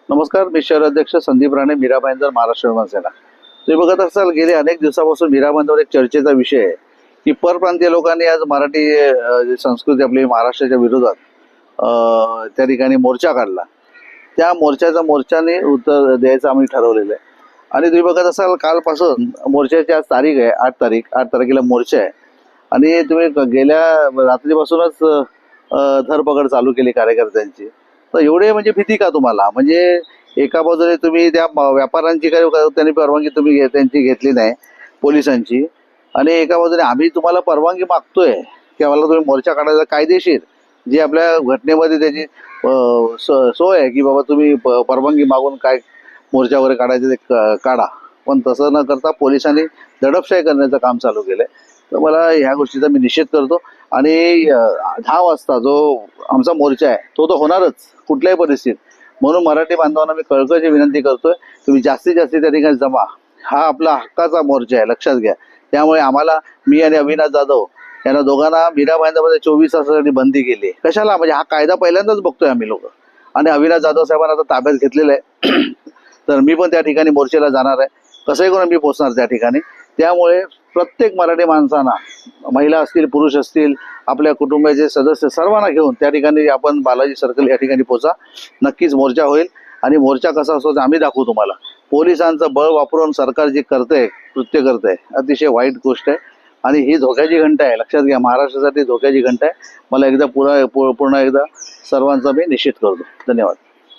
नमस्कार, मी शहर अध्यक्ष संदीप राणे, मीरा भाईंदर, महाराष्ट्र सेना. तुम्ही बघत असाल गेले अनेक दिवसापासून मीरा भाईंदर एक चर्चेचा विषय आहे की परप्रांतीय लोकांनी आज मराठी जी संस्कृती आपली महाराष्ट्राच्या विरोधात त्या ठिकाणी मोर्चा काढला. त्या मोर्चाने उत्तर द्यायचं आम्ही ठरवलेलं आहे. आणि तुम्ही बघत असाल कालपासून मोर्चाची आज तारीख आहे 8 तारखेला मोर्चा आहे. आणि तुम्ही गेल्या रात्रीपासूनच धरपकड चालू केली कार्यकर्त्यांची. तर एवढे म्हणजे भीती का तुम्हाला? म्हणजे एका बाजूने तुम्ही त्या व्यापाऱ्यांची काही त्यांनी परवानगी तुम्ही त्यांची घेतली नाही पोलिसांची, आणि एका बाजूने आम्ही तुम्हाला परवानगी मागतोय की आम्हाला तुम्ही मोर्चा काढायचा कायदेशीर जी आपल्या घटनेमध्ये त्याची सोय आहे की बाबा तुम्ही परवानगी मागून काय मोर्चा वगैरे काढायचे ते काढा. पण तसं न करता पोलिसांनी दडपशाही करण्याचं काम चालू केलंय. तर मला ह्या गोष्टीचा मी निषेध करतो. आणि 10 वाजता जो आमचा मोर्चा आहे तो होणारच कुठल्याही परिस्थितीत. म्हणून मराठी बांधवांना मी कळकळीची विनंती करतोय, तुम्ही जास्तीत जास्त त्या ठिकाणी जमा. हा आपला हक्काचा मोर्चा आहे, लक्षात घ्या. त्यामुळे आम्हाला, मी आणि अविनाश जाधव यांना दोघांना मीरा भाईंदरमध्ये 24 तासासाठी बंदी केली. कशाला? म्हणजे हा कायदा पहिल्यांदाच बघतोय आम्ही लोक. आणि अविनाश जाधव साहेबांना आता ताब्यात घेतलेलं आहे. तर मी पण त्या ठिकाणी मोर्चाला जाणार आहे. कसंही करून मी पोहोचणार त्या ठिकाणी. त्यामुळे प्रत्येक मराठी माणसांना, महिला असतील, पुरुष असतील, आपल्या कुटुंबाचे सदस्य सर्वांना घेऊन त्या ठिकाणी आपण बालाजी सर्कल या ठिकाणी पोहोचा. नक्कीच मोर्चा होईल. आणि मोर्चा कसा असतो आम्ही दाखवू तुम्हाला. पोलिसांचं बळ वापरून सरकार जे करतंय, कृत्य करतंय, अतिशय वाईट गोष्ट आहे. आणि ही धोक्याची घंटा आहे, लक्षात घ्या. महाराष्ट्रासाठी धोक्याची घंटा आहे. मला एकदा पूर्ण एकदा सर्वांचा मी निषेध करतो. धन्यवाद.